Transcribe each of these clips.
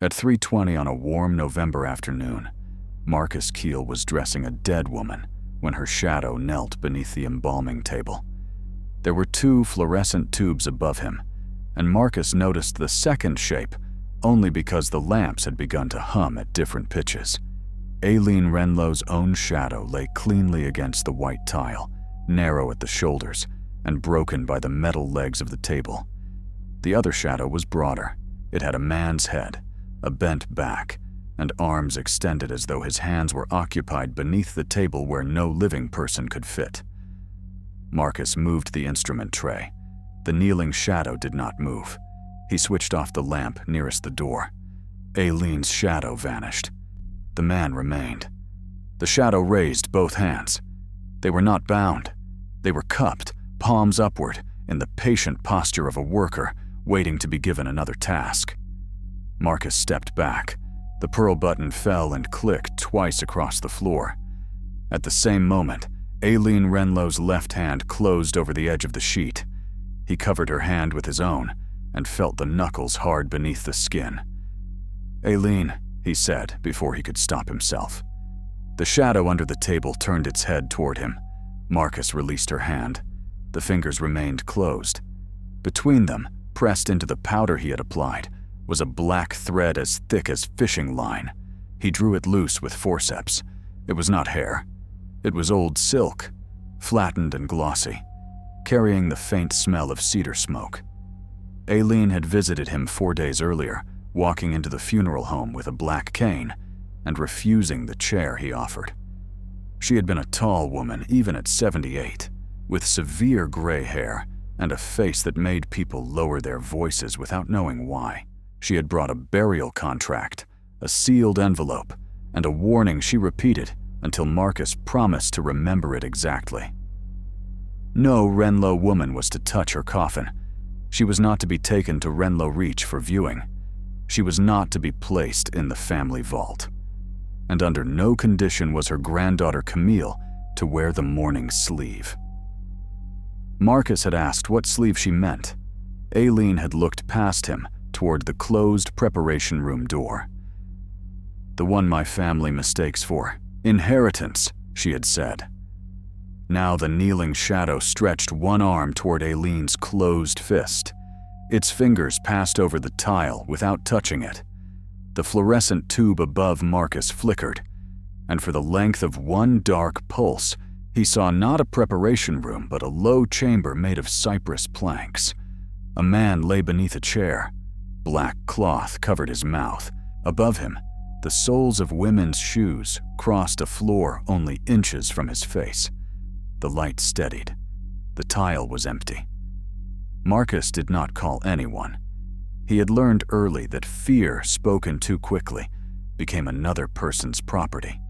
At 3:20 on a warm November afternoon, Marcus Keel was dressing a dead woman when her shadow knelt beneath the embalming table. There were 2 fluorescent tubes above him, and Marcus noticed the second shape only because the lamps had begun to hum at different pitches. Aileen Renlow's own shadow lay cleanly against the white tile, narrow at the shoulders and broken by the metal legs of the table. The other shadow was broader. It had a man's head, a bent back, and arms extended as though his hands were occupied beneath the table where no living person could fit. Marcus moved the instrument tray. The kneeling shadow did not move. He switched off the lamp nearest the door. Aileen's shadow vanished. The man remained. The shadow raised both hands. They were not bound. They were cupped, palms upward, in the patient posture of a worker waiting to be given another task. Marcus stepped back. The pearl button fell and clicked twice across the floor. At the same moment, Aileen Renlow's left hand closed over the edge of the sheet. He covered her hand with his own and felt the knuckles hard beneath the skin. "Aileen," he said before he could stop himself. The shadow under the table turned its head toward him. Marcus released her hand. The fingers remained closed. Between them, pressed into the powder he had applied, was a black thread as thick as fishing line. He drew it loose with forceps. It was not hair. It was old silk, flattened and glossy, carrying the faint smell of cedar smoke. Aileen had visited him 4 days earlier, walking into the funeral home with a black cane and refusing the chair he offered. She had been a tall woman even at 78, with severe gray hair and a face that made people lower their voices without knowing why. She had brought a burial contract, a sealed envelope, and a warning she repeated until Marcus promised to remember it exactly. No Renlow woman was to touch her coffin. She was not to be taken to Renlow Reach for viewing. She was not to be placed in the family vault. And under no condition was her granddaughter Camille to wear the mourning sleeve. Marcus had asked what sleeve she meant. Aileen had looked past him toward the closed preparation room door. "The one my family mistakes for inheritance," she had said. Now the kneeling shadow stretched one arm toward Aileen's closed fist. Its fingers passed over the tile without touching it. The fluorescent tube above Marcus flickered, and for the length of one dark pulse, he saw not a preparation room but a low chamber made of cypress planks. A man lay beneath a chair. Black cloth covered his mouth. Above him, the soles of women's shoes crossed a floor only inches from his face. The light steadied. The tile was empty. Marcus did not call anyone. He had learned early that fear spoken too quickly became another person's property.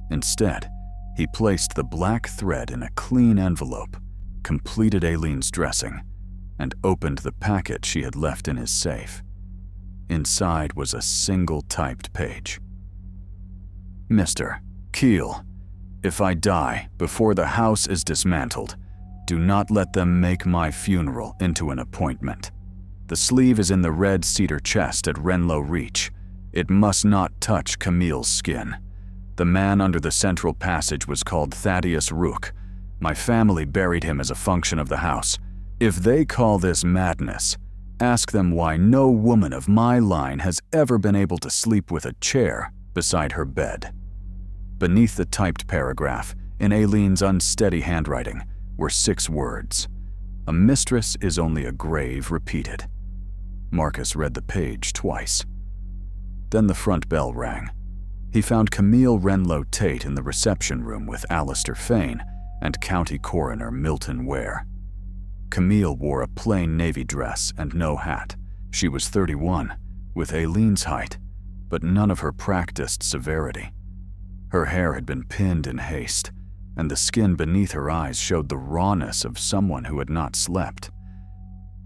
Instead, he placed the black thread in a clean envelope, completed Aileen's dressing, and opened the packet she had left in his safe. Inside was a single typed page. "Mr. Keel, if I die before the house is dismantled, do not let them make my funeral into an appointment. The sleeve is in the red cedar chest at Renlow Reach. It must not touch Camille's skin. The man under the central passage was called Thaddeus Rook. My family buried him as a function of the house. If they call this madness, ask them why no woman of my line has ever been able to sleep with a chair beside her bed." Beneath the typed paragraph, in Aileen's unsteady handwriting, were 6 words. "A mistress is only a grave repeated." Marcus read the page twice. Then the front bell rang. He found Camille Renlow Tate in the reception room with Alistair Fane and County Coroner Milton Ware. Camille wore a plain navy dress and no hat. She was 31, with Aileen's height, but none of her practiced severity. Her hair had been pinned in haste, and the skin beneath her eyes showed the rawness of someone who had not slept.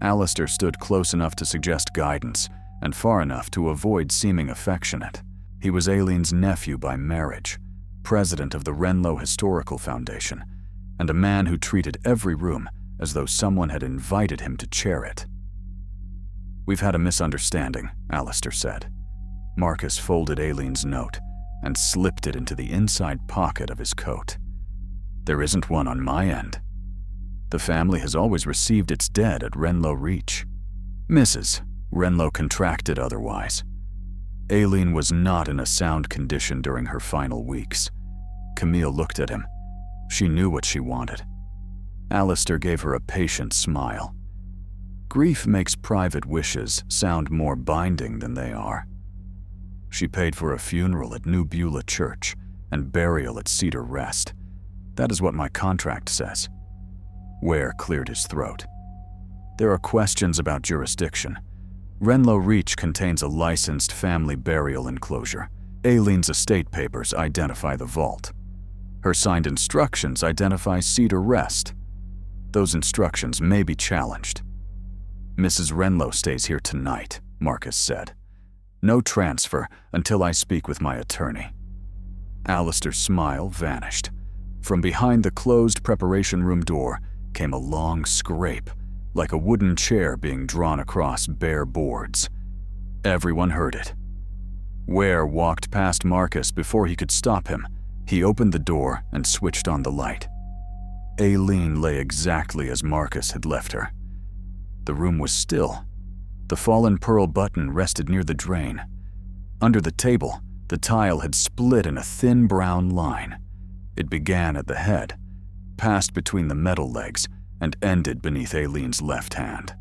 Alistair stood close enough to suggest guidance, and far enough to avoid seeming affectionate. He was Aileen's nephew by marriage, president of the Renlow Historical Foundation, and a man who treated every room as though someone had invited him to chair it. "We've had a misunderstanding," Alistair said. Marcus folded Aileen's note and slipped it into the inside pocket of his coat. There isn't one on my end. The family has always received its dead at Renlow Reach. Mrs. Renlow contracted otherwise. Aileen was not in a sound condition during her final weeks. Camille looked at him. She knew what she wanted. Alistair gave her a patient smile. Grief makes private wishes sound more binding than they are. She paid for a funeral at New Beulah Church and burial at Cedar Rest. That is what my contract says. Ware cleared his throat. There are questions about jurisdiction. Renlow Reach contains a licensed family burial enclosure. Aileen's estate papers identify the vault. Her signed instructions identify Cedar Rest. Those instructions may be challenged. Mrs. Renlow stays here tonight, Marcus said. No transfer until I speak with my attorney. Alistair's smile vanished. From behind the closed preparation room door came a long scrape, like a wooden chair being drawn across bare boards. Everyone heard it. Ware walked past Marcus before he could stop him. He opened the door and switched on the light. Aileen lay exactly as Marcus had left her. The room was still. The fallen pearl button rested near the drain. Under the table, the tile had split in a thin brown line. It began at the head, passed between the metal legs, and ended beneath Aileen's left hand.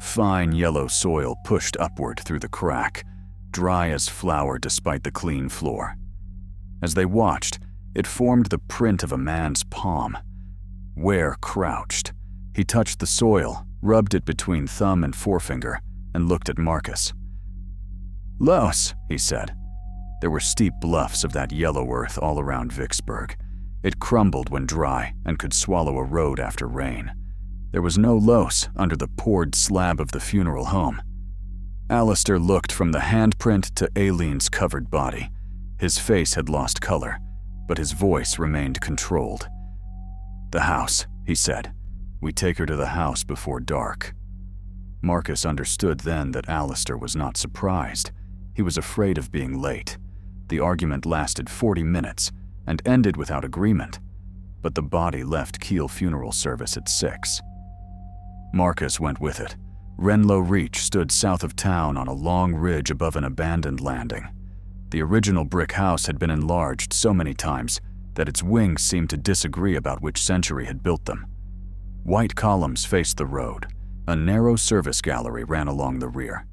Fine yellow soil pushed upward through the crack, dry as flour despite the clean floor. As they watched, it formed the print of a man's palm. Ware crouched. He touched the soil, rubbed it between thumb and forefinger, and looked at Marcus. "Los," he said. There were steep bluffs of that yellow earth all around Vicksburg. It crumbled when dry and could swallow a road after rain. There was no Los under the poured slab of the funeral home. Alistair looked from the handprint to Aileen's covered body. His face had lost color, but his voice remained controlled. "The house," he said. "We take her to the house before dark." Marcus understood then that Alistair was not surprised. He was afraid of being late. The argument lasted 40 minutes and ended without agreement, but the body left Kiel funeral service at 6. Marcus went with it. Renlow Reach stood south of town on a long ridge above an abandoned landing. The original brick house had been enlarged so many times that its wings seemed to disagree about which century had built them. White columns faced the road. A narrow service gallery ran along the rear.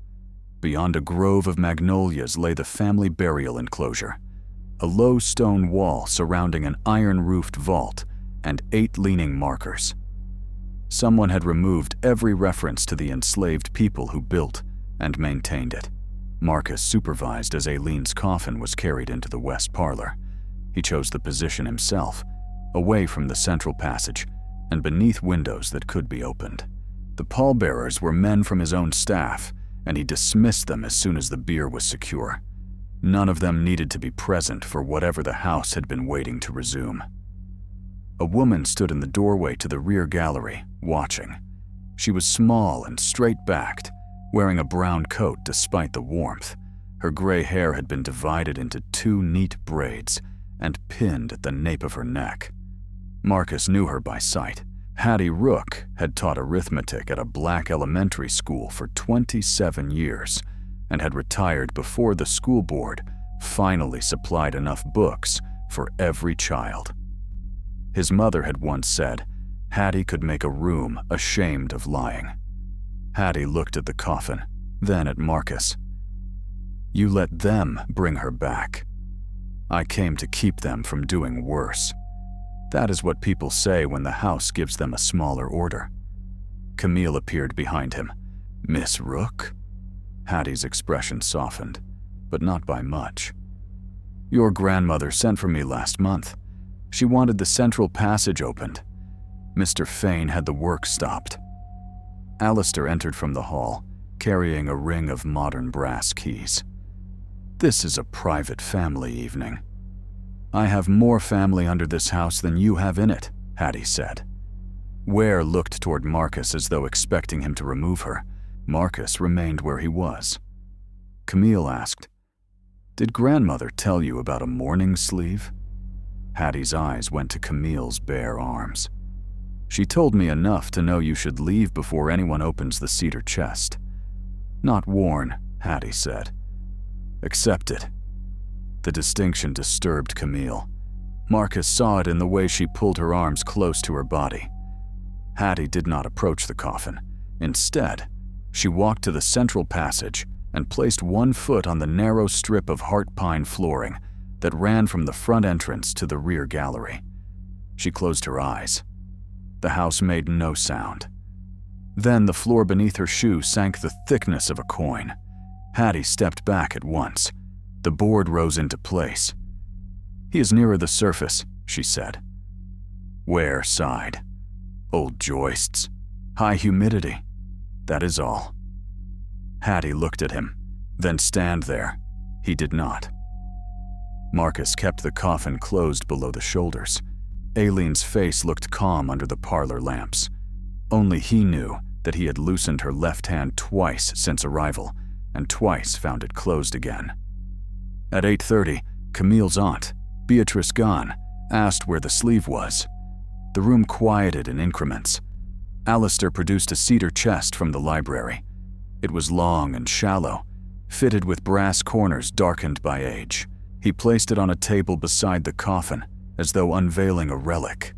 Beyond a grove of magnolias lay the family burial enclosure, a low stone wall surrounding an iron-roofed vault and 8 leaning markers. Someone had removed every reference to the enslaved people who built and maintained it. Marcus supervised as Aileen's coffin was carried into the west parlor. He chose the position himself, away from the central passage and beneath windows that could be opened. The pallbearers were men from his own staff, and he dismissed them as soon as the bier was secure. None of them needed to be present for whatever the house had been waiting to resume. A woman stood in the doorway to the rear gallery, watching. She was small and straight-backed, wearing a brown coat despite the warmth. Her gray hair had been divided into 2 neat braids and pinned at the nape of her neck. Marcus knew her by sight. Hattie Rook had taught arithmetic at a black elementary school for 27 years and had retired before the school board finally supplied enough books for every child. His mother had once said, Hattie could make a room ashamed of lying. Hattie looked at the coffin, then at Marcus. "You let them bring her back. I came to keep them from doing worse." That is what people say when the house gives them a smaller order. Camille appeared behind him. "Miss Rook?" Hattie's expression softened, but not by much. "Your grandmother sent for me last month. She wanted the central passage opened. Mr. Fane had the work stopped." Alistair entered from the hall, carrying a ring of modern brass keys. "This is a private family evening." "I have more family under this house than you have in it," Hattie said. Ware looked toward Marcus as though expecting him to remove her. Marcus remained where he was. Camille asked, Did grandmother tell you about a mourning sleeve? Hattie's eyes went to Camille's bare arms. She told me enough to know you should leave before anyone opens the cedar chest. Not worn, Hattie said. Accepted. The distinction disturbed Camille. Marcus saw it in the way she pulled her arms close to her body. Hattie did not approach the coffin. Instead, she walked to the central passage and placed one foot on the narrow strip of heart pine flooring that ran from the front entrance to the rear gallery. She closed her eyes. The house made no sound. Then the floor beneath her shoe sank the thickness of a coin. Hattie stepped back at once. The board rose into place. He is nearer the surface, she said. Ware sighed. Old joists. High humidity. That is all. Hattie looked at him. Then stand there. He did not. Marcus kept the coffin closed below the shoulders. Aileen's face looked calm under the parlor lamps. Only he knew that he had loosened her left hand twice since arrival, and twice found it closed again. At 8:30, Camille's aunt, Beatrice gone, asked where the sleeve was. The room quieted in increments. Alistair produced a cedar chest from the library. It was long and shallow, fitted with brass corners darkened by age. He placed it on a table beside the coffin, as though unveiling a relic.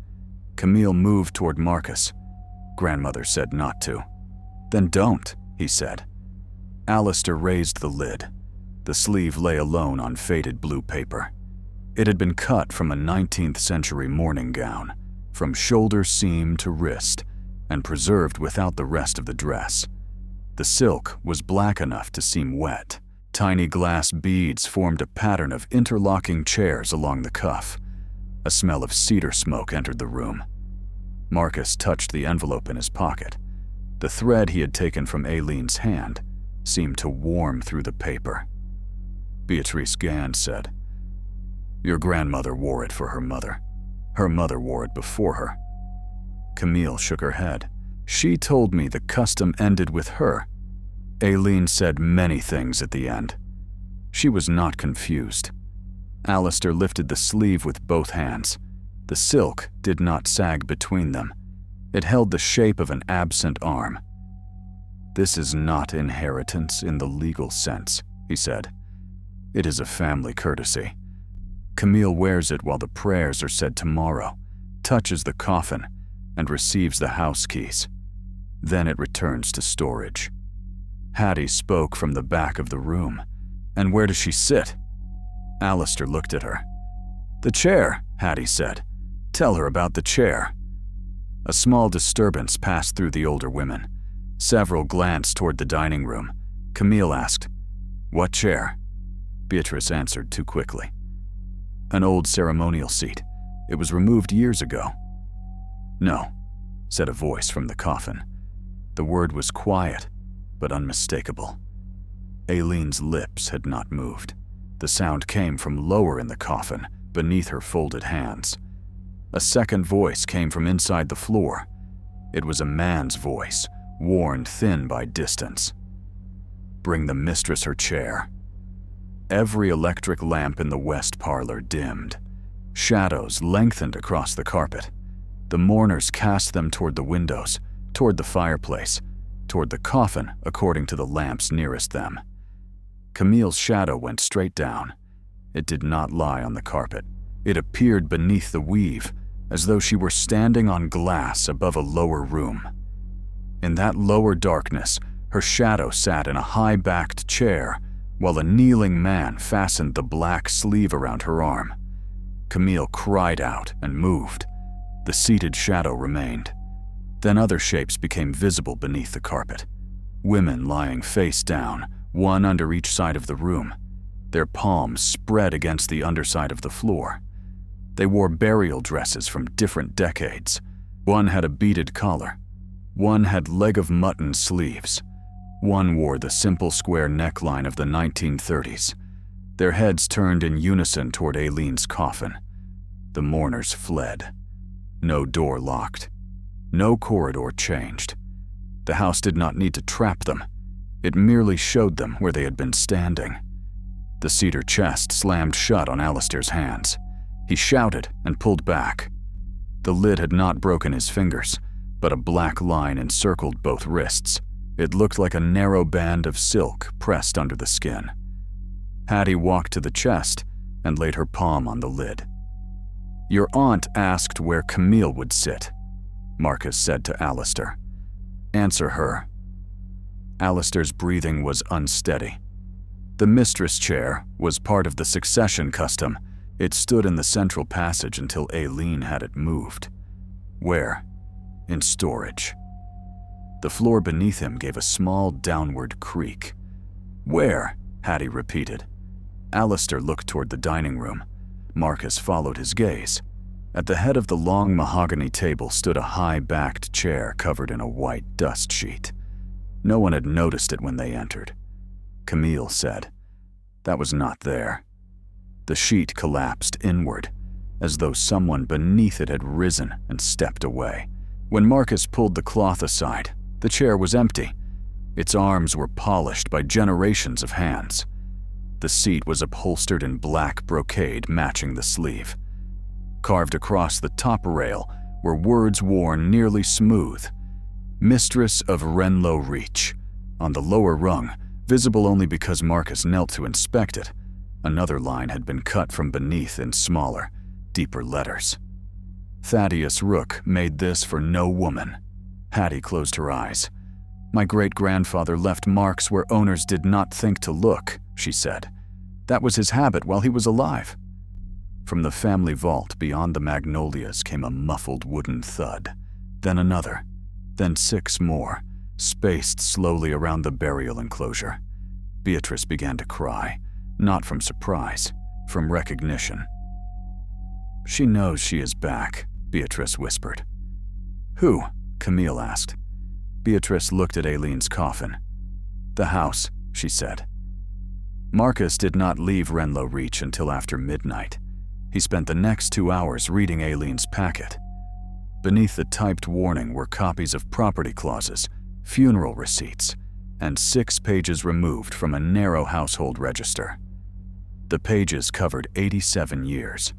Camille moved toward Marcus. Grandmother said not to. Then don't, he said. Alistair raised the lid. The sleeve lay alone on faded blue paper. It had been cut from a 19th century mourning gown, from shoulder seam to wrist, and preserved without the rest of the dress. The silk was black enough to seem wet. Tiny glass beads formed a pattern of interlocking chairs along the cuff. A smell of cedar smoke entered the room. Marcus touched the envelope in his pocket. The thread he had taken from Aileen's hand seemed to warm through the paper. Beatrice Gand said, Your grandmother wore it for her mother. Her mother wore it before her. Camille shook her head. She told me the custom ended with her. Aileen said many things at the end. She was not confused. Alistair lifted the sleeve with both hands. The silk did not sag between them. It held the shape of an absent arm. This is not inheritance in the legal sense, he said. It is a family courtesy. Camille wears it while the prayers are said tomorrow, touches the coffin, and receives the house keys. Then it returns to storage. Hattie spoke from the back of the room. And where does she sit? Alistair looked at her. The chair, Hattie said. Tell her about the chair. A small disturbance passed through the older women. Several glanced toward the dining room. Camille asked, What chair? Beatrice answered too quickly. An old ceremonial seat. It was removed years ago. No, said a voice from the coffin. The word was quiet, but unmistakable. Aileen's lips had not moved. The sound came from lower in the coffin, beneath her folded hands. A second voice came from inside the floor. It was a man's voice, worn thin by distance. Bring the mistress her chair. Every electric lamp in the west parlor dimmed. Shadows lengthened across the carpet. The mourners cast them toward the windows, toward the fireplace, toward the coffin according to the lamps nearest them. Camille's shadow went straight down. It did not lie on the carpet. It appeared beneath the weave, as though she were standing on glass above a lower room. In that lower darkness, her shadow sat in a high-backed chair, while a kneeling man fastened the black sleeve around her arm. Camille cried out and moved. The seated shadow remained. Then other shapes became visible beneath the carpet. Women lying face down, one under each side of the room. Their palms spread against the underside of the floor. They wore burial dresses from different decades. One had a beaded collar. One had leg of mutton sleeves. One wore the simple square neckline of the 1930s. Their heads turned in unison toward Aileen's coffin. The mourners fled. No door locked. No corridor changed. The house did not need to trap them. It merely showed them where they had been standing. The cedar chest slammed shut on Alistair's hands. He shouted and pulled back. The lid had not broken his fingers, but a black line encircled both wrists. It looked like a narrow band of silk pressed under the skin. Hattie walked to the chest and laid her palm on the lid. "Your aunt asked where Camille would sit," Marcus said to Alistair. "Answer her." Alistair's breathing was unsteady. The mistress chair was part of the succession custom. It stood in the central passage until Aileen had it moved. Where? In storage. The floor beneath him gave a small downward creak. "Where?" Hattie repeated. Alistair looked toward the dining room. Marcus followed his gaze. At the head of the long mahogany table stood a high-backed chair covered in a white dust sheet. No one had noticed it when they entered. Camille said, "That was not there." The sheet collapsed inward, as though someone beneath it had risen and stepped away. When Marcus pulled the cloth aside, the chair was empty. Its arms were polished by generations of hands. The seat was upholstered in black brocade matching the sleeve. Carved across the top rail were words worn nearly smooth. "Mistress of Renlow Reach." On the lower rung, visible only because Marcus knelt to inspect it, another line had been cut from beneath in smaller, deeper letters. "Thaddeus Rook made this for no woman." Hattie closed her eyes. "My great-grandfather left marks where owners did not think to look," she said. "That was his habit while he was alive." From the family vault beyond the magnolias came a muffled wooden thud, then another, then 6 more, spaced slowly around the burial enclosure. Beatrice began to cry, not from surprise, from recognition. "She knows she is back," Beatrice whispered. "Who?" Camille asked. Beatrice looked at Aileen's coffin. "The house," she said. Marcus did not leave Renlow Reach until after midnight. He spent the next 2 hours reading Aileen's packet. Beneath the typed warning were copies of property clauses, funeral receipts, and 6 pages removed from a narrow household register. The pages covered 87 years.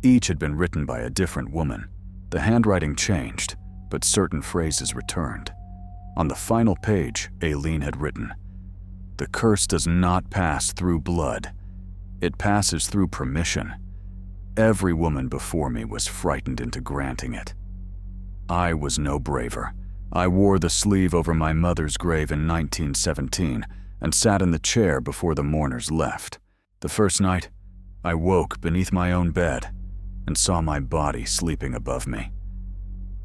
Each had been written by a different woman. The handwriting changed, but certain phrases returned. On the final page, Aileen had written, "The curse does not pass through blood. It passes through permission. Every woman before me was frightened into granting it. I was no braver. I wore the sleeve over my mother's grave in 1917 and sat in the chair before the mourners left. The first night, I woke beneath my own bed and saw my body sleeping above me.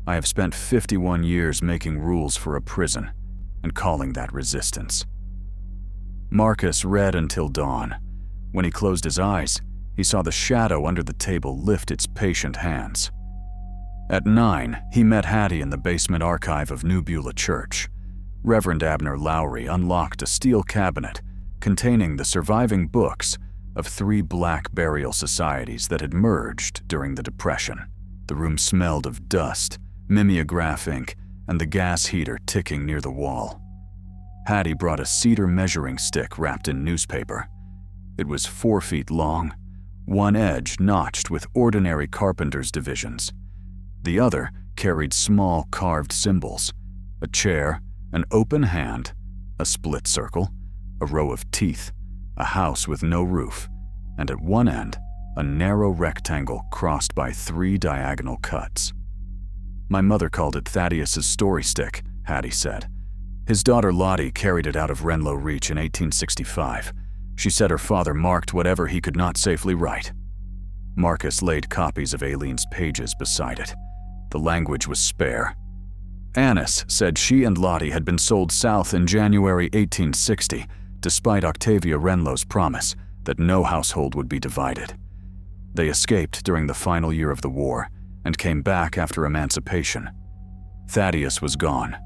I have spent 51 years making rules for a prison and calling that resistance." Marcus read until dawn. When he closed his eyes, he saw the shadow under the table lift its patient hands. At 9, he met Hattie in the basement archive of New Beulah Church. Reverend Abner Lowry unlocked a steel cabinet containing the surviving books of 3 black burial societies that had merged during the Depression. The room smelled of dust, mimeograph ink, and the gas heater ticking near the wall. Hattie brought a cedar measuring stick wrapped in newspaper. It was 4 feet long, one edge notched with ordinary carpenter's divisions. The other carried small carved symbols: a chair, an open hand, a split circle, a row of teeth, a house with no roof, and at one end, a narrow rectangle crossed by 3 diagonal cuts. "My mother called it Thaddeus's story stick," Hattie said. "His daughter Lottie carried it out of Renlow Reach in 1865. She said her father marked whatever he could not safely write." Marcus laid copies of Aileen's pages beside it. The language was spare. Annis said she and Lottie had been sold south in January 1860, despite Octavia Renlow's promise that no household would be divided. They escaped during the final year of the war and came back after emancipation. Thaddeus was gone.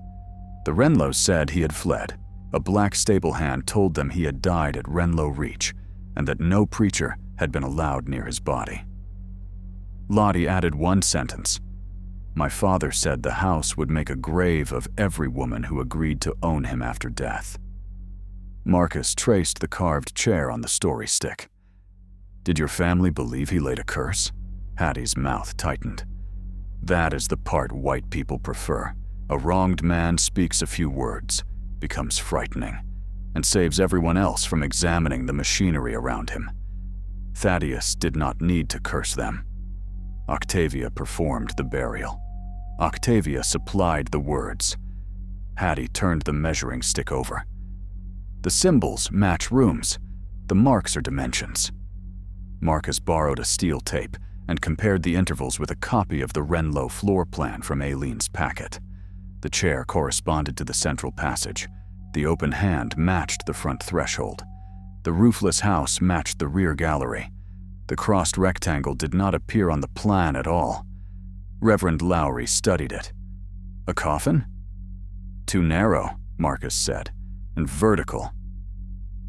The Renlows said he had fled. A black stable hand told them he had died at Renlow Reach and that no preacher had been allowed near his body. Lottie added one sentence: "My father said the house would make a grave of every woman who agreed to own him after death." Marcus traced the carved chair on the story stick. Did your family believe he laid a curse? Hattie's mouth tightened. That is the part white people prefer. A wronged man speaks a few words, becomes frightening, and saves everyone else from examining the machinery around him. Thaddeus did not need to curse them. Octavia performed the burial. Octavia supplied the words. Hattie turned the measuring stick over. The symbols match rooms. The marks are dimensions. Marcus borrowed a steel tape and compared the intervals with a copy of the Renlow floor plan from Aileen's packet. The chair corresponded to the central passage. The open hand matched the front threshold. The roofless house matched the rear gallery. The crossed rectangle did not appear on the plan at all. Reverend Lowry studied it. A coffin? Too narrow, Marcus said, and vertical.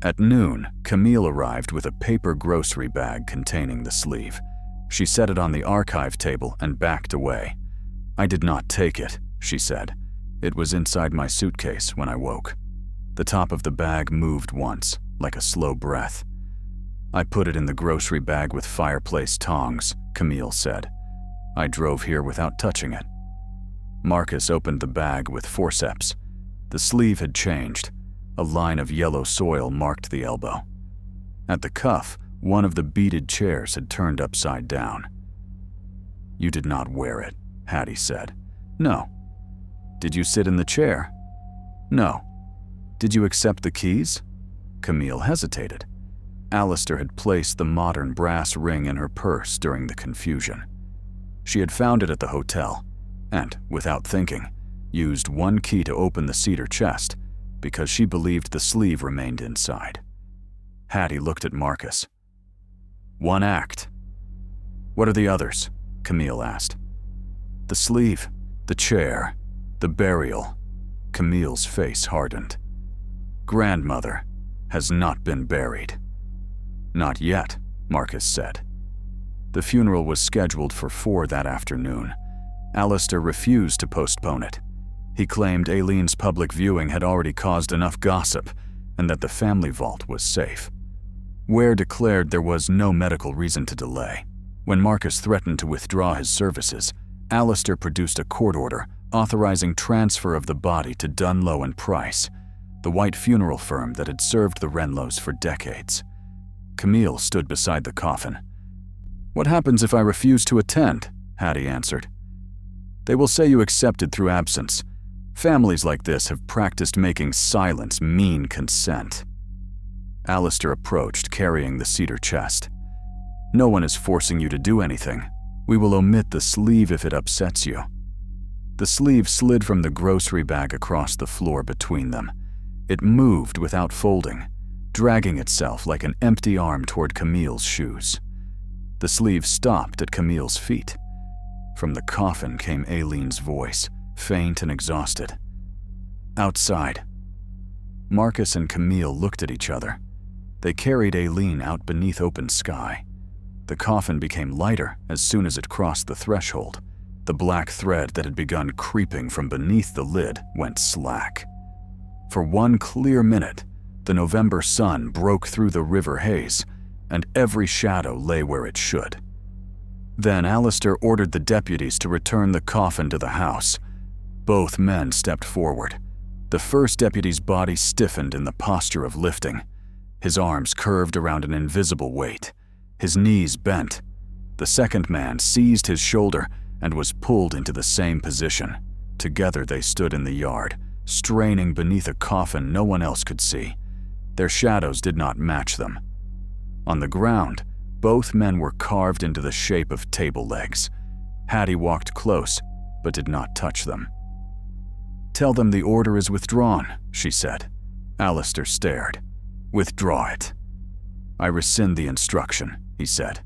At noon, Camille arrived with a paper grocery bag containing the sleeve. She set it on the archive table and backed away. I did not take it, she said. It was inside my suitcase when I woke. The top of the bag moved once, like a slow breath. I put it in the grocery bag with fireplace tongs, Camille said. I drove here without touching it. Marcus opened the bag with forceps. The sleeve had changed. A line of yellow soil marked the elbow. At the cuff, one of the beaded chairs had turned upside down. You did not wear it, Hattie said. No. Did you sit in the chair? No. Did you accept the keys? Camille hesitated. Alistair had placed the modern brass ring in her purse during the confusion. She had found it at the hotel, and, without thinking, used one key to open the cedar chest because she believed the sleeve remained inside. Hattie looked at Marcus. One act. What are the others? Camille asked. The sleeve, the chair, the burial. Camille's face hardened. Grandmother has not been buried. Not yet, Marcus said. The funeral was scheduled for 4 that afternoon. Alistair refused to postpone it. He claimed Aileen's public viewing had already caused enough gossip and that the family vault was safe. Ware declared there was no medical reason to delay. When Marcus threatened to withdraw his services, Alistair produced a court order authorizing transfer of the body to Dunlow and Price, the white funeral firm that had served the Renlows for decades. Camille stood beside the coffin. What happens if I refuse to attend? Hattie answered. They will say you accepted through absence. Families like this have practiced making silence mean consent. Alistair approached, carrying the cedar chest. No one is forcing you to do anything. We will omit the sleeve if it upsets you. The sleeve slid from the grocery bag across the floor between them. It moved without folding, dragging itself like an empty arm toward Camille's shoes. The sleeve stopped at Camille's feet. From the coffin came Aileen's voice, faint and exhausted. Outside. Marcus and Camille looked at each other. They carried Aileen out beneath open sky. The coffin became lighter as soon as it crossed the threshold. The black thread that had begun creeping from beneath the lid went slack. For one clear minute, the November sun broke through the river haze, and every shadow lay where it should. Then Alistair ordered the deputies to return the coffin to the house. Both men stepped forward. The first deputy's body stiffened in the posture of lifting. His arms curved around an invisible weight. His knees bent. The second man seized his shoulder and was pulled into the same position. Together they stood in the yard, straining beneath a coffin no one else could see. Their shadows did not match them. On the ground, both men were carved into the shape of table legs. Hattie walked close, but did not touch them. Tell them the order is withdrawn, she said. Alistair stared. Withdraw it. I rescind the instruction, he said.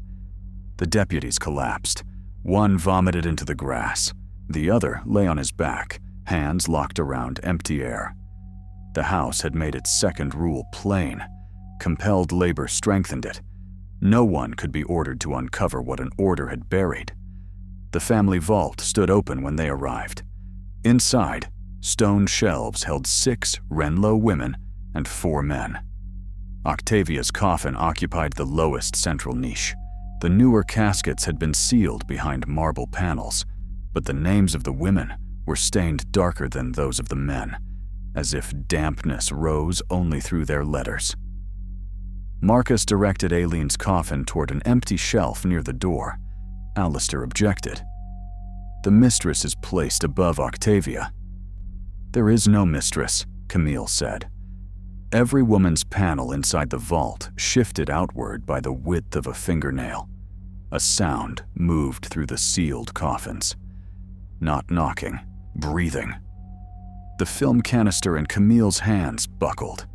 The deputies collapsed. One vomited into the grass. The other lay on his back, hands locked around empty air. The House had made its second rule plain. Compelled labor strengthened it. No one could be ordered to uncover what an order had buried. The family vault stood open when they arrived. Inside, stone shelves held 6 Renlow women and 4 men. Octavia's coffin occupied the lowest central niche. The newer caskets had been sealed behind marble panels, but the names of the women were stained darker than those of the men, as if dampness rose only through their letters. Marcus directed Aileen's coffin toward an empty shelf near the door. Alistair objected. "The mistress is placed above Octavia." "There is no mistress," Camille said. Every woman's panel inside the vault shifted outward by the width of a fingernail. A sound moved through the sealed coffins. Not knocking, breathing. The film canister in Camille's hands buckled.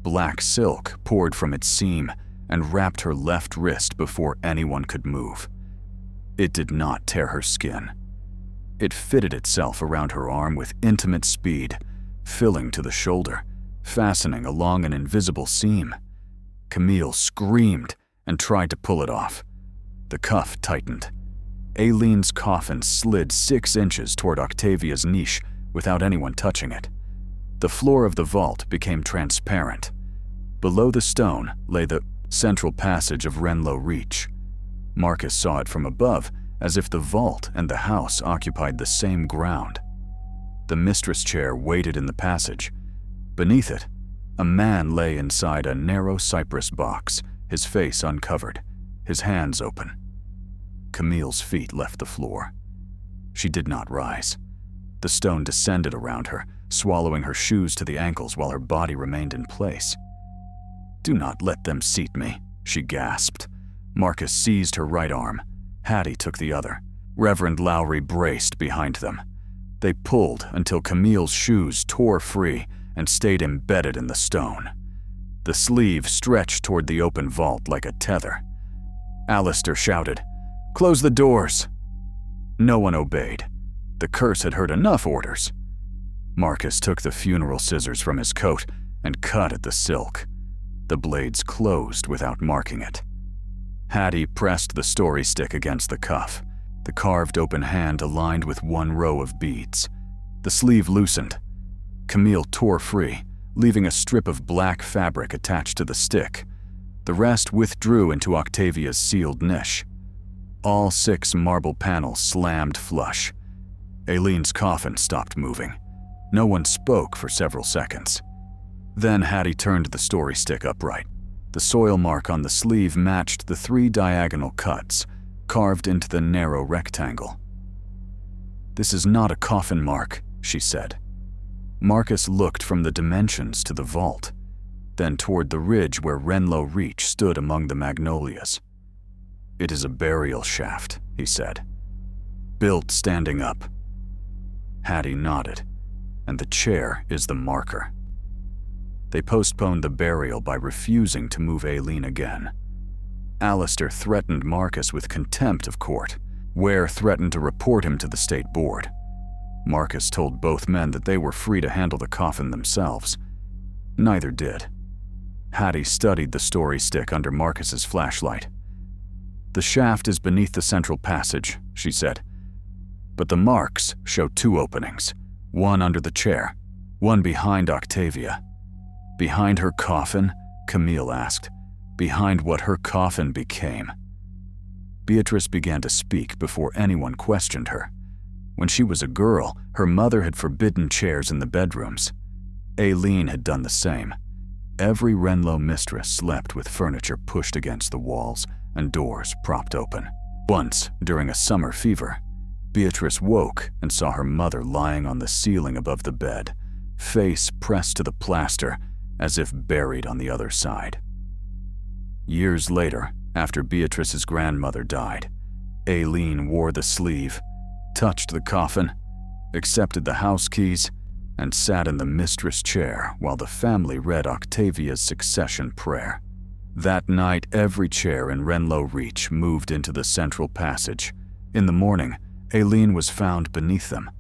Black silk poured from its seam and wrapped her left wrist before anyone could move. It did not tear her skin. It fitted itself around her arm with intimate speed, filling to the shoulder, fastening along an invisible seam. Camille screamed and tried to pull it off. The cuff tightened. Aileen's coffin slid 6 inches toward Octavia's niche without anyone touching it. The floor of the vault became transparent. Below the stone lay the central passage of Renlow Reach. Marcus saw it from above, as if the vault and the house occupied the same ground. The mistress chair waited in the passage. Beneath it, a man lay inside a narrow cypress box, his face uncovered, his hands open. Camille's feet left the floor. She did not rise. The stone descended around her, swallowing her shoes to the ankles while her body remained in place. "Do not let them seat me," she gasped. Marcus seized her right arm. Hattie took the other. Reverend Lowry braced behind them. They pulled until Camille's shoes tore free and stayed embedded in the stone. The sleeve stretched toward the open vault like a tether. Alistair shouted, "Close the doors!" No one obeyed. The curse had heard enough orders. Marcus took the funeral scissors from his coat and cut at the silk. The blades closed without marking it. Hattie pressed the story stick against the cuff. The carved open hand aligned with one row of beads. The sleeve loosened. Camille tore free, leaving a strip of black fabric attached to the stick. The rest withdrew into Octavia's sealed niche. All 6 marble panels slammed flush. Aileen's coffin stopped moving. No one spoke for several seconds. Then Hattie turned the story stick upright. The soil mark on the sleeve matched the 3 diagonal cuts, carved into the narrow rectangle. "This is not a coffin mark," she said. Marcus looked from the dimensions to the vault, then toward the ridge where Renlow Reach stood among the magnolias. "It is a burial shaft," he said. "Built standing up." Hattie nodded. "And the chair is the marker." They postponed the burial by refusing to move Aileen again. Alistair threatened Marcus with contempt of court. Ware threatened to report him to the state board. Marcus told both men that they were free to handle the coffin themselves. Neither did. Hattie studied the story stick under Marcus's flashlight. "The shaft is beneath the central passage," she said. "But the marks show 2 openings, one under the chair, one behind Octavia." "Behind her coffin?" Camille asked. "Behind what her coffin became." Beatrice began to speak before anyone questioned her. When she was a girl, her mother had forbidden chairs in the bedrooms. Aileen had done the same. Every Renlow mistress slept with furniture pushed against the walls and doors propped open. Once, during a summer fever, Beatrice woke and saw her mother lying on the ceiling above the bed, face pressed to the plaster as if buried on the other side. Years later, after Beatrice's grandmother died, Aileen wore the sleeve, touched the coffin, accepted the house keys, and sat in the mistress chair while the family read Octavia's succession prayer. That night, every chair in Renlow Reach moved into the central passage. In the morning, Aileen was found beneath them,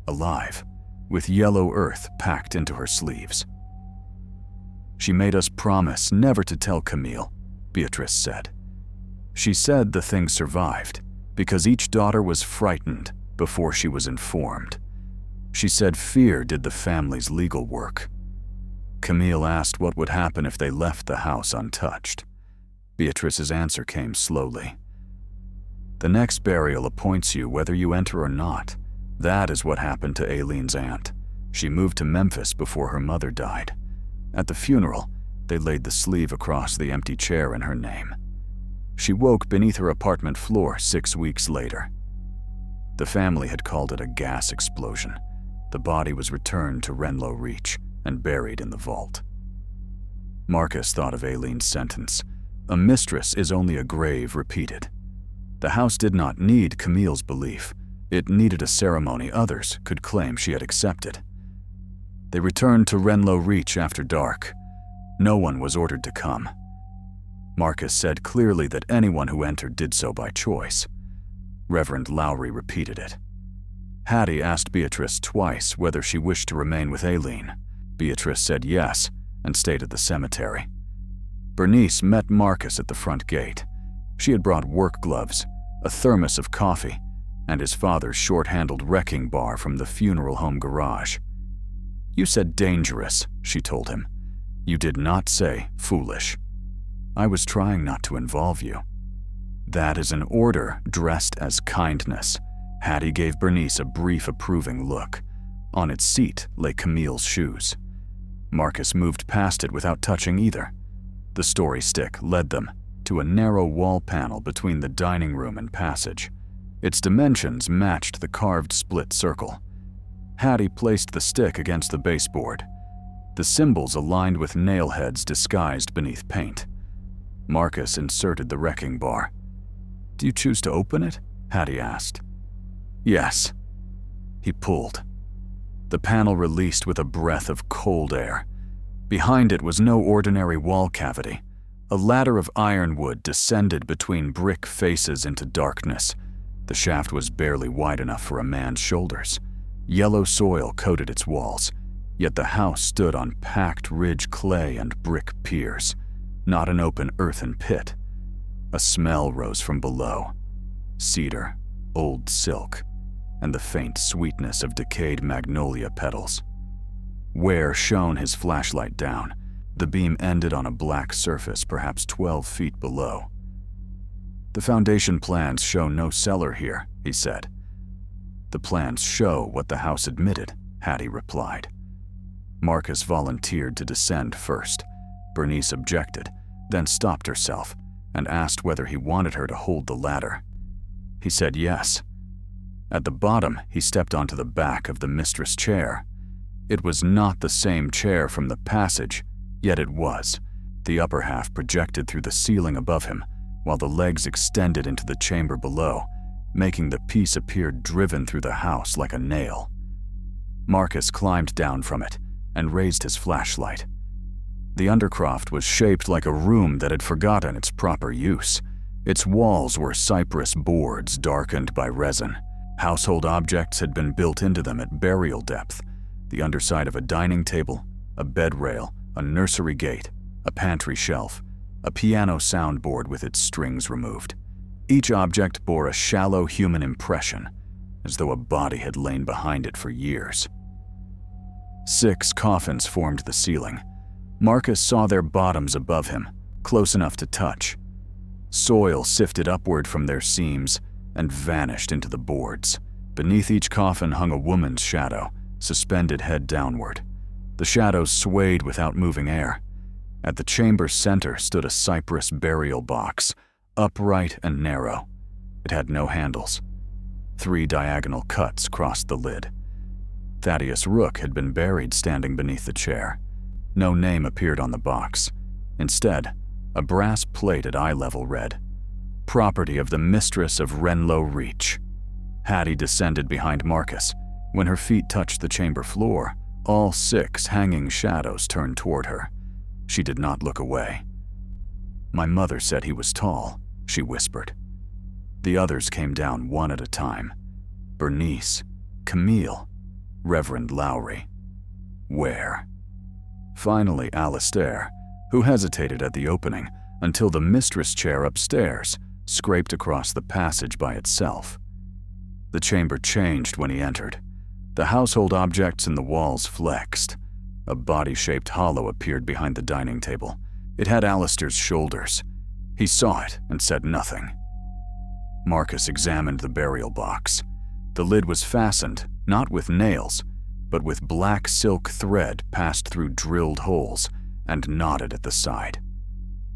alive, with yellow earth packed into her sleeves. "She made us promise never to tell Camille," Beatrice said. "She said the thing survived because each daughter was frightened before she was informed. She said fear did the family's legal work." Camille asked what would happen if they left the house untouched. Beatrice's answer came slowly. The next burial appoints you whether you enter or not. That is what happened to Aileen's aunt. She moved to Memphis before her mother died. At the funeral, they laid the sleeve across the empty chair in her name. She woke beneath her apartment floor 6 weeks later. The family had called it a gas explosion. The body was returned to Renlow Reach and buried in the vault. Marcus thought of Aileen's sentence. A mistress is only a grave repeated. The house did not need Camille's belief. It needed a ceremony others could claim she had accepted. They returned to Renlow Reach after dark. No one was ordered to come. Marcus said clearly that anyone who entered did so by choice. Reverend Lowry repeated it. Hattie asked Beatrice twice whether she wished to remain with Aileen. Beatrice said yes and stayed at the cemetery. Bernice met Marcus at the front gate. She had brought work gloves, a thermos of coffee, and his father's short-handled wrecking bar from the funeral home garage. "You said dangerous," she told him. "You did not say foolish. I was trying not to involve you." "That is an order dressed as kindness." Hattie gave Bernice a brief approving look. On its seat lay Camille's shoes. Marcus moved past it without touching either. The story stick led them to a narrow wall panel between the dining room and passage. Its dimensions matched the carved split circle. Hattie placed the stick against the baseboard. The symbols aligned with nail heads disguised beneath paint. Marcus inserted the wrecking bar. "Do you choose to open it?" Hattie asked. "Yes." He pulled. The panel released with a breath of cold air. Behind it was no ordinary wall cavity. A ladder of ironwood descended between brick faces into darkness. The shaft was barely wide enough for a man's shoulders. Yellow soil coated its walls, yet the house stood on packed ridge clay and brick piers, not an open earthen pit. A smell rose from below. Cedar, old silk, and the faint sweetness of decayed magnolia petals. Ware shone his flashlight down. The beam ended on a black surface perhaps 12 feet below. "The foundation plans show no cellar here," he said. "The plans show what the house admitted," Hattie replied. Marcus volunteered to descend first. Bernice objected, then stopped herself and asked whether he wanted her to hold the ladder. He said yes. At the bottom, he stepped onto the back of the mistress chair. It was not the same chair from the passage, yet it was. The upper half projected through the ceiling above him, while the legs extended into the chamber below, making the piece appear driven through the house like a nail. Marcus climbed down from it and raised his flashlight. The undercroft was shaped like a room that had forgotten its proper use. Its walls were cypress boards darkened by resin. Household objects had been built into them at burial depth. The underside of a dining table, a bed rail, a nursery gate, a pantry shelf, a piano soundboard with its strings removed. Each object bore a shallow human impression, as though a body had lain behind it for years. 6 coffins formed the ceiling. Marcus saw their bottoms above him, close enough to touch. Soil sifted upward from their seams and vanished into the boards. Beneath each coffin hung a woman's shadow, suspended head downward. The shadows swayed without moving air. At the chamber's center stood a cypress burial box, upright and narrow. It had no handles. 3 diagonal cuts crossed the lid. Thaddeus Rook had been buried standing beneath the chair. No name appeared on the box. Instead, a brass plate at eye level read, "Property of the Mistress of Renlow Reach." Hattie descended behind Marcus. When her feet touched the chamber floor, all 6 hanging shadows turned toward her. She did not look away. "My mother said he was tall," she whispered. The others came down one at a time. Bernice, Camille, Reverend Lowry, Ware. Finally, Alastair, who hesitated at the opening until the mistress chair upstairs scraped across the passage by itself. The chamber changed when he entered. The household objects in the walls flexed. A body-shaped hollow appeared behind the dining table. It had Alistair's shoulders. He saw it and said nothing. Marcus examined the burial box. The lid was fastened, not with nails, but with black silk thread passed through drilled holes and knotted at the side.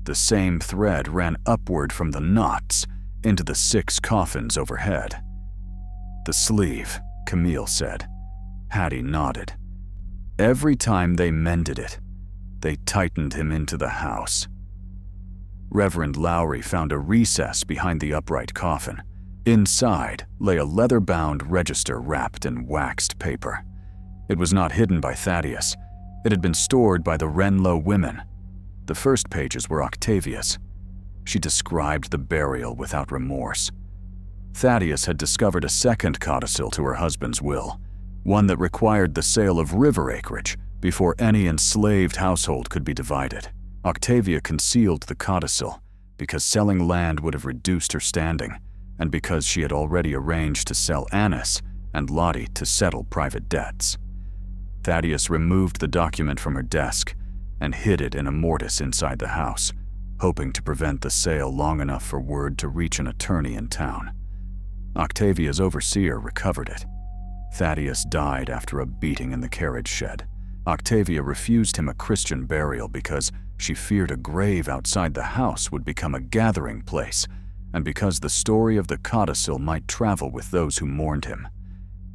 The same thread ran upward from the knots into the 6 coffins overhead. "The sleeve," Camille said. Hattie nodded. "Every time they mended it, they tightened him into the house." Reverend Lowry found a recess behind the upright coffin. Inside lay a leather-bound register wrapped in waxed paper. It was not hidden by Thaddeus. It had been stored by the Renlow women. The first pages were Octavia's. She described the burial without remorse. Thaddeus had discovered a second codicil to her husband's will, one that required the sale of river acreage before any enslaved household could be divided. Octavia concealed the codicil because selling land would have reduced her standing, and because she had already arranged to sell Annis and Lottie to settle private debts. Thaddeus removed the document from her desk and hid it in a mortise inside the house, hoping to prevent the sale long enough for word to reach an attorney in town. Octavia's overseer recovered it. Thaddeus died after a beating in the carriage shed. Octavia refused him a Christian burial because she feared a grave outside the house would become a gathering place, and because the story of the codicil might travel with those who mourned him.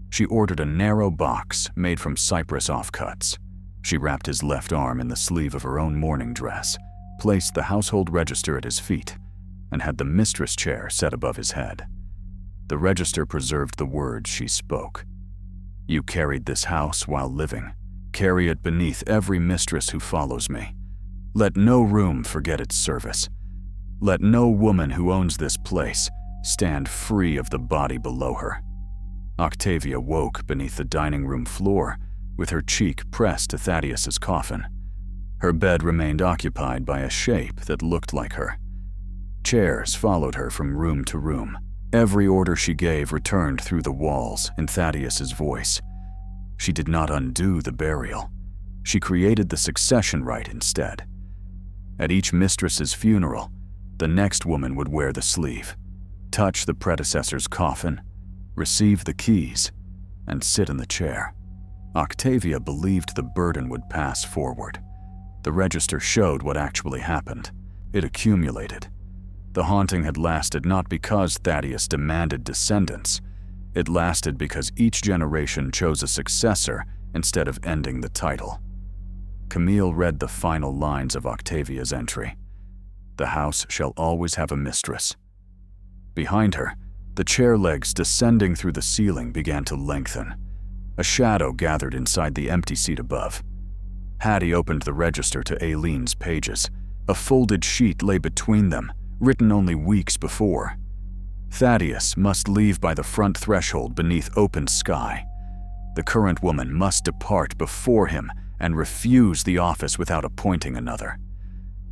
She ordered a narrow box made from cypress offcuts. She wrapped his left arm in the sleeve of her own mourning dress, placed the household register at his feet, and had the mistress chair set above his head. The register preserved the words she spoke. "You carried this house while living. Carry it beneath every mistress who follows me. Let no room forget its service. Let no woman who owns this place stand free of the body below her." Octavia woke beneath the dining room floor, with her cheek pressed to Thaddeus's coffin. Her bed remained occupied by a shape that looked like her. Chairs followed her from room to room. Every order she gave returned through the walls in Thaddeus's voice. She did not undo the burial. She created the succession rite instead. At each mistress's funeral, the next woman would wear the sleeve, touch the predecessor's coffin, receive the keys, and sit in the chair. Octavia believed the burden would pass forward. The register showed what actually happened. It accumulated. The haunting had lasted not because Thaddeus demanded descendants. It lasted because each generation chose a successor instead of ending the title. Camille read the final lines of Octavia's entry. "The house shall always have a mistress." Behind her, the chair legs descending through the ceiling began to lengthen. A shadow gathered inside the empty seat above. Hattie opened the register to Aileen's pages. A folded sheet lay between them, written only weeks before. Thaddeus must leave by the front threshold beneath open sky. The current woman must depart before him and refuse the office without appointing another.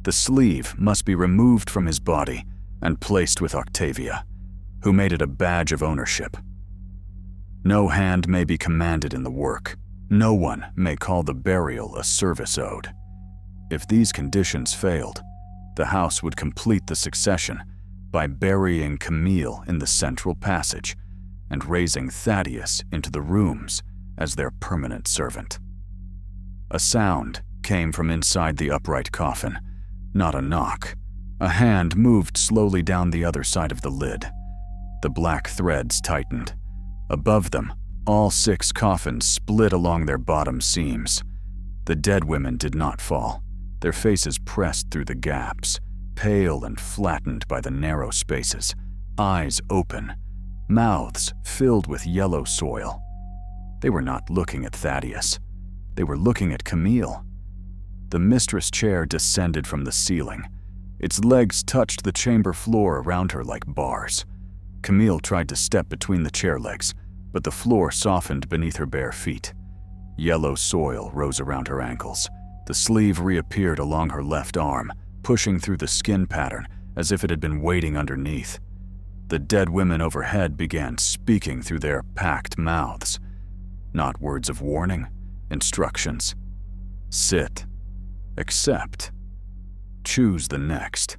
The sleeve must be removed from his body and placed with Octavia, who made it a badge of ownership. No hand may be commanded in the work. No one may call the burial a service owed. If these conditions failed, the house would complete the succession by burying Camille in the central passage and raising Thaddeus into the rooms as their permanent servant. A sound came from inside the upright coffin, not a knock. A hand moved slowly down the other side of the lid. The black threads tightened. Above them, all 6 coffins split along their bottom seams. The dead women did not fall. Their faces pressed through the gaps, pale and flattened by the narrow spaces, eyes open, mouths filled with yellow soil. They were not looking at Thaddeus. They were looking at Camille. The mistress chair descended from the ceiling. Its legs touched the chamber floor around her like bars. Camille tried to step between the chair legs, but the floor softened beneath her bare feet. Yellow soil rose around her ankles. The sleeve reappeared along her left arm, pushing through the skin pattern as if it had been waiting underneath. The dead women overhead began speaking through their packed mouths. Not words of warning, instructions. Sit. Accept. Choose the next.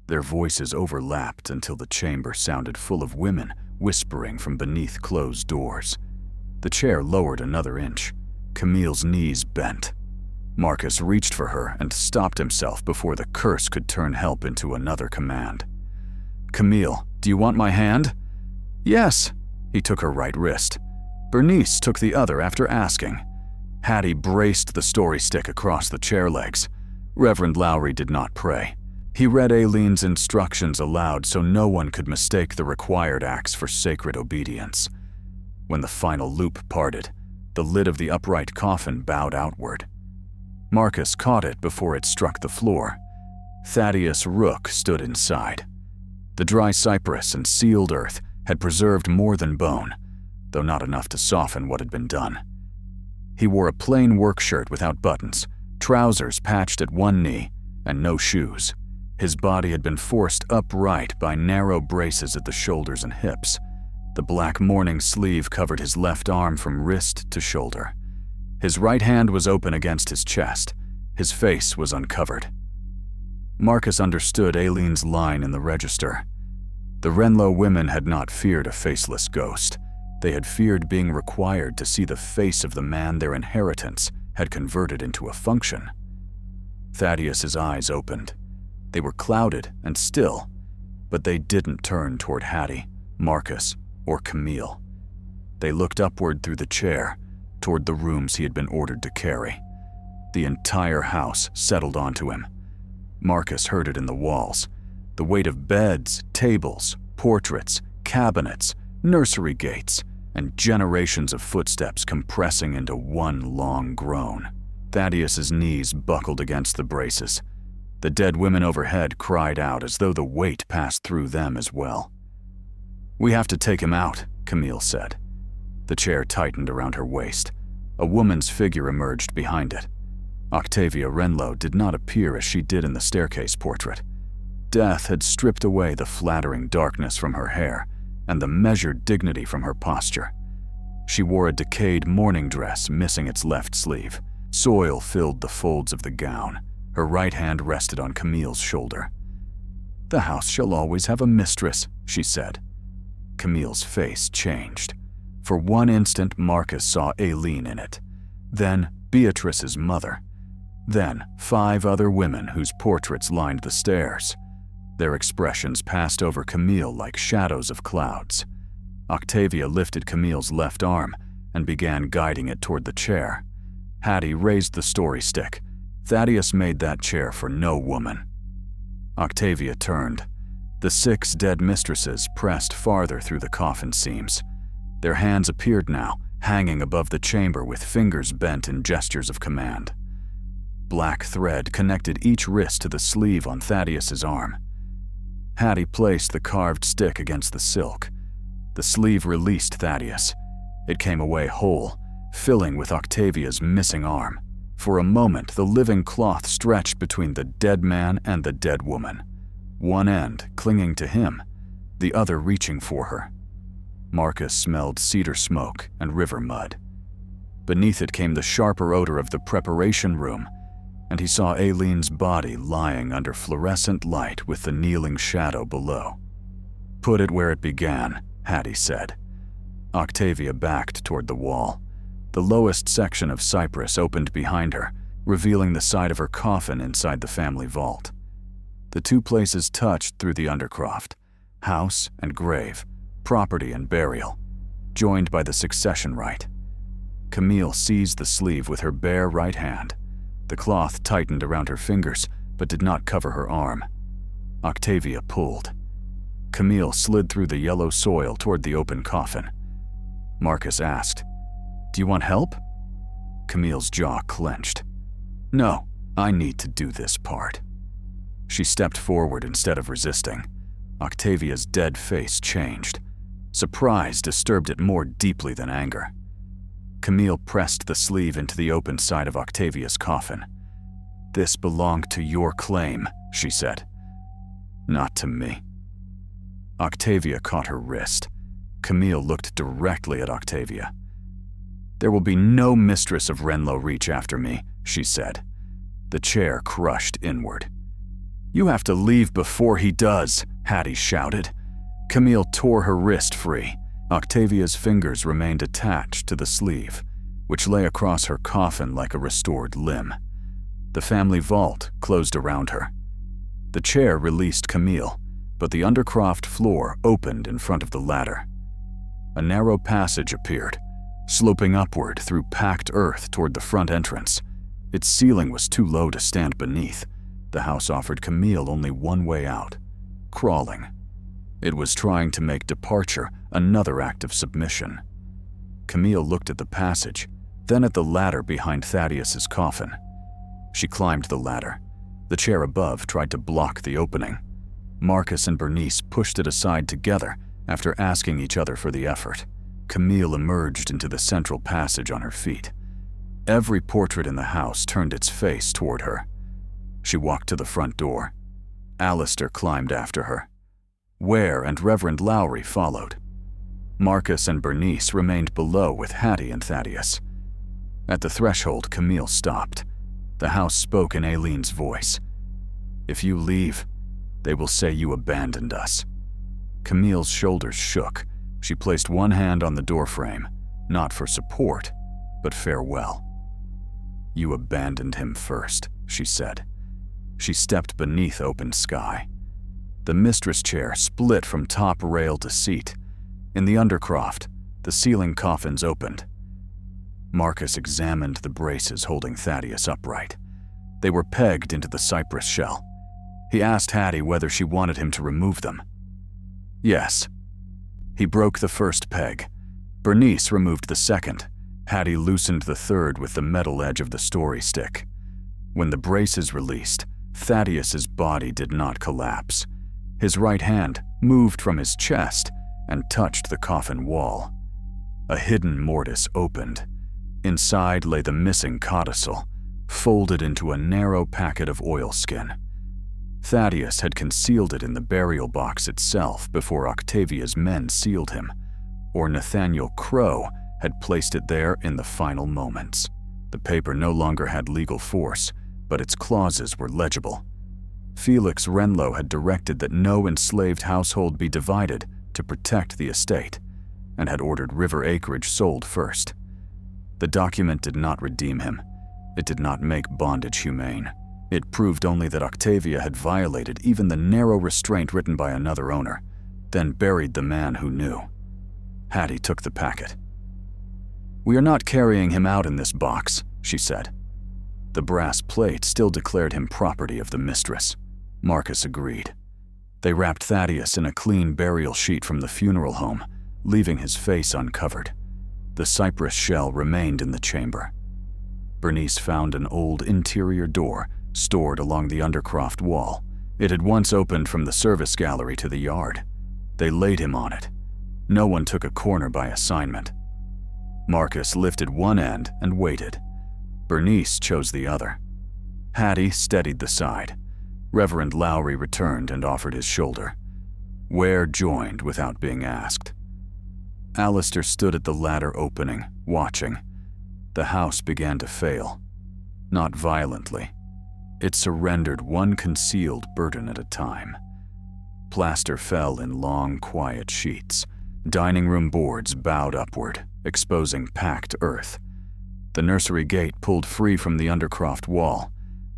Their voices overlapped until the chamber sounded full of women whispering from beneath closed doors. The chair lowered another inch. Camille's knees bent. Marcus reached for her and stopped himself before the curse could turn help into another command. "Camille, do you want my hand?" "Yes." He took her right wrist. Bernice took the other after asking. Hattie braced the story stick across the chair legs. Reverend Lowry did not pray. He read Aileen's instructions aloud so no one could mistake the required acts for sacred obedience. When the final loop parted, the lid of the upright coffin bowed outward. Marcus caught it before it struck the floor. Thaddeus Rook stood inside. The dry cypress and sealed earth had preserved more than bone, though not enough to soften what had been done. He wore a plain work shirt without buttons, trousers patched at one knee, and no shoes. His body had been forced upright by narrow braces at the shoulders and hips. The black mourning sleeve covered his left arm from wrist to shoulder. His right hand was open against his chest. His face was uncovered. Marcus understood Aileen's line in the register. The Renlow women had not feared a faceless ghost. They had feared being required to see the face of the man their inheritance had converted into a function. Thaddeus's eyes opened. They were clouded and still, but they didn't turn toward Hattie, Marcus, or Camille. They looked upward through the chair, toward the rooms he had been ordered to carry. The entire house settled onto him. Marcus heard it in the walls. The weight of beds, tables, portraits, cabinets, nursery gates, and generations of footsteps compressing into one long groan. Thaddeus's knees buckled against the braces. The dead women overhead cried out as though the weight passed through them as well. "We have to take him out," Camille said. The chair tightened around her waist. A woman's figure emerged behind it. Octavia Renlow did not appear as she did in the staircase portrait. Death had stripped away the flattering darkness from her hair and the measured dignity from her posture. She wore a decayed mourning dress missing its left sleeve. Soil filled the folds of the gown. Her right hand rested on Camille's shoulder. "The house shall always have a mistress," she said. Camille's face changed. For one instant, Marcus saw Aileen in it. Then Beatrice's mother. Then 5 other women whose portraits lined the stairs. Their expressions passed over Camille like shadows of clouds. Octavia lifted Camille's left arm and began guiding it toward the chair. Hattie raised the story stick. Thaddeus made that chair for no woman. Octavia turned. The 6 dead mistresses pressed farther through the coffin seams. Their hands appeared now, hanging above the chamber with fingers bent in gestures of command. Black thread connected each wrist to the sleeve on Thaddeus's arm. Hattie placed the carved stick against the silk. The sleeve released Thaddeus. It came away whole, filling with Octavia's missing arm. For a moment, the living cloth stretched between the dead man and the dead woman, one end clinging to him, the other reaching for her. Marcus smelled cedar smoke and river mud. Beneath it came the sharper odor of the preparation room, and he saw Aileen's body lying under fluorescent light with the kneeling shadow below. "Put it where it began," Hattie said. Octavia backed toward the wall. The lowest section of cypress opened behind her, revealing the side of her coffin inside the family vault. The 2 places touched through the undercroft, house and grave, property and burial, joined by the succession rite. Camille seized the sleeve with her bare right hand. The cloth tightened around her fingers, but did not cover her arm. Octavia pulled. Camille slid through the yellow soil toward the open coffin. Marcus asked, "Do you want help?" Camille's jaw clenched. "No, I need to do this part." She stepped forward instead of resisting. Octavia's dead face changed. Surprise disturbed it more deeply than anger. Camille pressed the sleeve into the open side of Octavia's coffin. "This belonged to your claim," she said. "Not to me." Octavia caught her wrist. Camille looked directly at Octavia. "There will be no mistress of Renlow Reach after me," she said. The chair crushed inward. "You have to leave before he does," Hattie shouted. Camille tore her wrist free. Octavia's fingers remained attached to the sleeve, which lay across her coffin like a restored limb. The family vault closed around her. The chair released Camille, but the undercroft floor opened in front of the ladder. A narrow passage appeared, sloping upward through packed earth toward the front entrance. Its ceiling was too low to stand beneath. The house offered Camille only one way out: crawling. It was trying to make departure another act of submission. Camille looked at the passage, then at the ladder behind Thaddeus's coffin. She climbed the ladder. The chair above tried to block the opening. Marcus and Bernice pushed it aside together after asking each other for the effort. Camille emerged into the central passage on her feet. Every portrait in the house turned its face toward her. She walked to the front door. Alistair climbed after her. Ware and Reverend Lowry followed. Marcus and Bernice remained below with Hattie and Thaddeus. At the threshold, Camille stopped. The house spoke in Aileen's voice. "If you leave, they will say you abandoned us." Camille's shoulders shook. She placed one hand on the doorframe, not for support, but farewell. "You abandoned him first," she said. She stepped beneath open sky. The mistress chair split from top rail to seat. In the undercroft, the ceiling coffins opened. Marcus examined the braces holding Thaddeus upright. They were pegged into the cypress shell. He asked Hattie whether she wanted him to remove them. Yes. He broke the first peg. Bernice removed the second. Hattie loosened the third with the metal edge of the story stick. When the braces released, Thaddeus's body did not collapse. His right hand moved from his chest and touched the coffin wall. A hidden mortise opened. Inside lay the missing codicil, folded into a narrow packet of oilskin. Thaddeus had concealed it in the burial box itself before Octavia's men sealed him, or Nathaniel Crow had placed it there in the final moments. The paper no longer had legal force, but its clauses were legible. Felix Renlow had directed that no enslaved household be divided to protect the estate, and had ordered river acreage sold first. The document did not redeem him. It did not make bondage humane. It proved only that Octavia had violated even the narrow restraint written by another owner, then buried the man who knew. Hattie took the packet. "We are not carrying him out in this box," she said. The brass plate still declared him property of the mistress. Marcus agreed. They wrapped Thaddeus in a clean burial sheet from the funeral home, leaving his face uncovered. The cypress shell remained in the chamber. Bernice found an old interior door stored along the undercroft wall. It had once opened from the service gallery to the yard. They laid him on it. No one took a corner by assignment. Marcus lifted one end and waited. Bernice chose the other. Hattie steadied the side. Reverend Lowry returned and offered his shoulder. Ware joined without being asked. Alistair stood at the ladder opening, watching. The house began to fail. Not violently. It surrendered one concealed burden at a time. Plaster fell in long, quiet sheets. Dining room boards bowed upward, exposing packed earth. The nursery gate pulled free from the undercroft wall.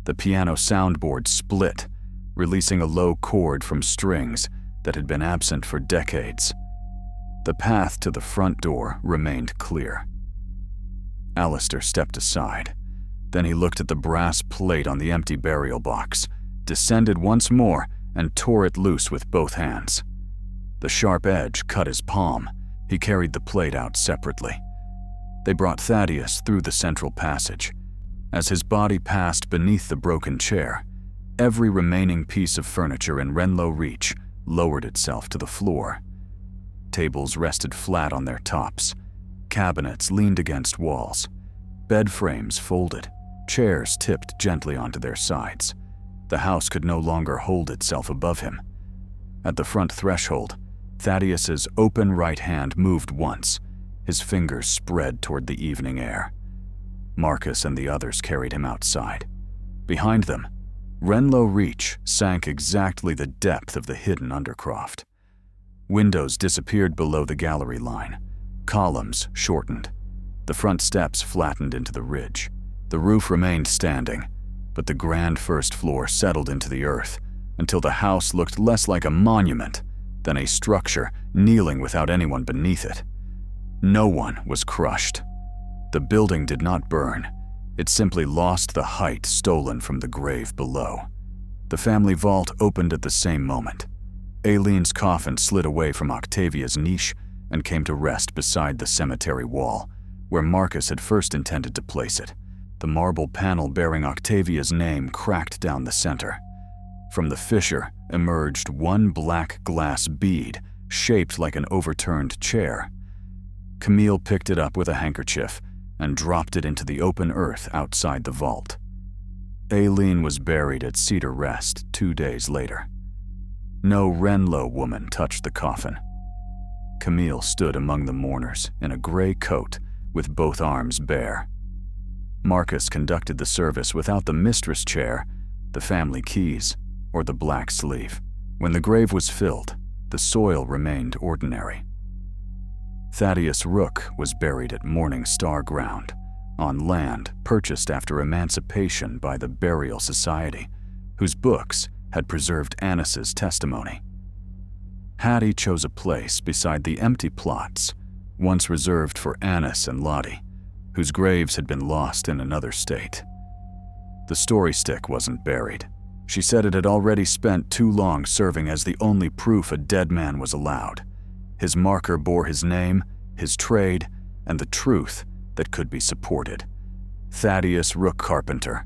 The piano soundboard split, releasing a low chord from strings that had been absent for decades. The path to the front door remained clear. Alistair stepped aside. Then he looked at the brass plate on the empty burial box, descended once more, and tore it loose with both hands. The sharp edge cut his palm. He carried the plate out separately. They brought Thaddeus through the central passage. As his body passed beneath the broken chair, every remaining piece of furniture in Renlow Reach lowered itself to the floor. Tables rested flat on their tops. Cabinets leaned against walls. Bed frames folded. Chairs tipped gently onto their sides. The house could no longer hold itself above him. At the front threshold, Thaddeus's open right hand moved once. his fingers spread toward the evening air. Marcus and the others carried him outside. Behind them, Renlow Reach sank exactly the depth of the hidden undercroft. Windows disappeared below the gallery line. Columns shortened. The front steps flattened into the ridge. The roof remained standing, but the grand first floor settled into the earth until the house looked less like a monument than a structure kneeling without anyone beneath it. No one was crushed. The building did not burn. It simply lost the height stolen from the grave below. The family vault opened at the same moment. Aileen's coffin slid away from Octavia's niche and came to rest beside the cemetery wall, where Marcus had first intended to place it. The marble panel bearing Octavia's name cracked down the center. From the fissure emerged one black glass bead shaped like an overturned chair. Camille picked it up with a handkerchief and dropped it into the open earth outside the vault. Aileen was buried at Cedar Rest 2 days later. No Renlow woman touched the coffin. Camille stood among the mourners in a gray coat with both arms bare. Marcus conducted the service without the mistress chair, the family keys, or the black sleeve. When the grave was filled, the soil remained ordinary. Thaddeus Rook was buried at Morning Star Ground, on land purchased after emancipation by the Burial Society, whose books had preserved Annis's testimony. Hattie chose a place beside the empty plots, once reserved for Annis and Lottie, whose graves had been lost in another state. The story stick wasn't buried. She said it had already spent too long serving as the only proof a dead man was allowed. His marker bore his name, his trade, and the truth that could be supported. Thaddeus Rook Carpenter,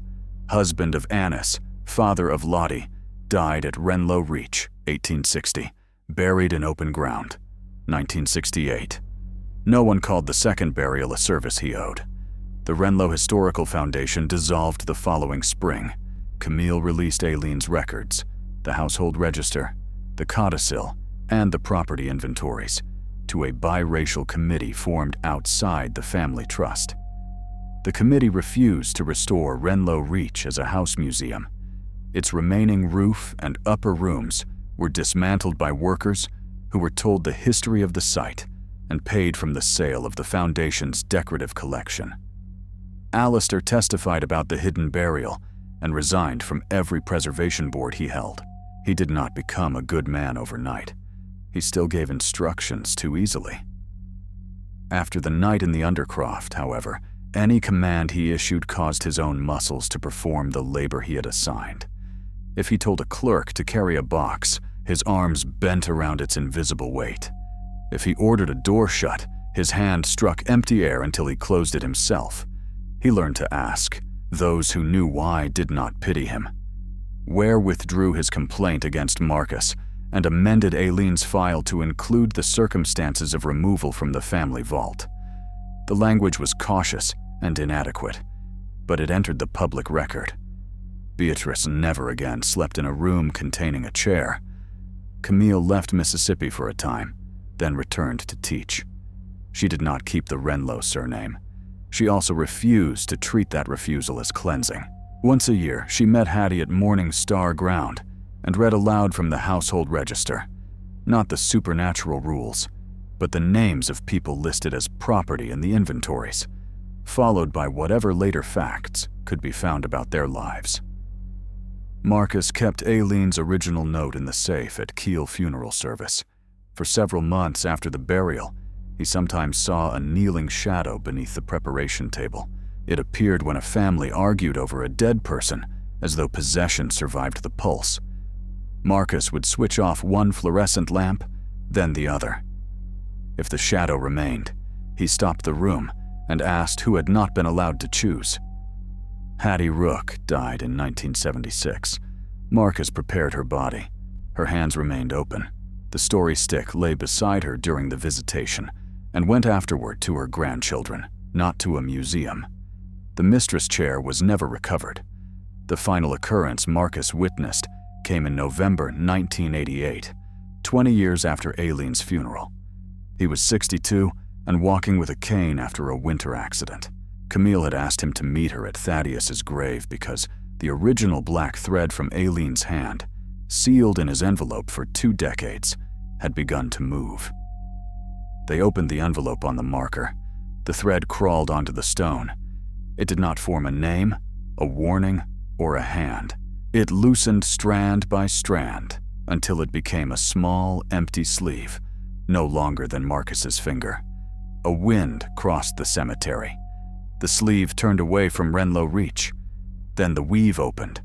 husband of Annis, father of Lottie, died at Renlow Reach, 1860, buried in open ground, 1968. No one called the second burial a service he owed. The Renlow Historical Foundation dissolved the following spring. Camille released Aileen's records, the household register, the codicil, and the property inventories, to a biracial committee formed outside the family trust. The committee refused to restore Renlow Reach as a house museum. Its remaining roof and upper rooms were dismantled by workers who were told the history of the site and paid from the sale of the foundation's decorative collection. Alistair testified about the hidden burial and resigned from every preservation board he held. He did not become a good man overnight. He still gave instructions too easily. After the night in the Undercroft, however, any command he issued caused his own muscles to perform the labor he had assigned. If he told a clerk to carry a box, his arms bent around its invisible weight. If he ordered a door shut, his hand struck empty air until he closed it himself. He learned to ask. Those who knew why did not pity him. Ware withdrew his complaint against Marcus and amended Aileen's file to include the circumstances of removal from the family vault. The language was cautious and inadequate, but it entered the public record. Beatrice never again slept in a room containing a chair. Camille left Mississippi for a time, then returned to teach. She did not keep the Renlow surname. She also refused to treat that refusal as cleansing. Once a year, she met Hattie at Morning Star Ground and read aloud from the household register, not the supernatural rules, but the names of people listed as property in the inventories, followed by whatever later facts could be found about their lives. Marcus kept Aileen's original note in the safe at Kiel Funeral Service. For several months after the burial, he sometimes saw a kneeling shadow beneath the preparation table. It appeared when a family argued over a dead person, as though possession survived the pulse. Marcus would switch off one fluorescent lamp, then the other. If the shadow remained, he stopped the room and asked who had not been allowed to choose. Hattie Rook died in 1976. Marcus prepared her body. Her hands remained open. The story stick lay beside her during the visitation and went afterward to her grandchildren, not to a museum. The mistress chair was never recovered. The final occurrence Marcus witnessed came in November 1988, 20 years after Aileen's funeral. He was 62 and walking with a cane after a winter accident. Camille had asked him to meet her at Thaddeus's grave because the original black thread from Aileen's hand, sealed in his envelope for 2 decades, had begun to move. They opened the envelope on the marker. The thread crawled onto the stone. It did not form a name, a warning, or a hand. It loosened strand by strand until it became a small, empty sleeve, no longer than Marcus's finger. A wind crossed the cemetery. The sleeve turned away from Renlow Reach. Then the weave opened,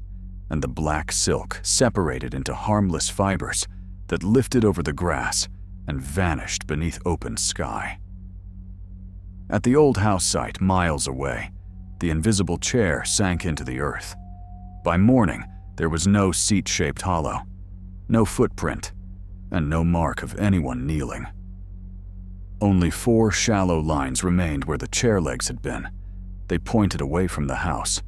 and the black silk separated into harmless fibers that lifted over the grass and vanished beneath open sky. At the old house site miles away, the invisible chair sank into the earth. By morning, there was no seat-shaped hollow, no footprint, and no mark of anyone kneeling. Only 4 shallow lines remained where the chair legs had been. They pointed away from the house,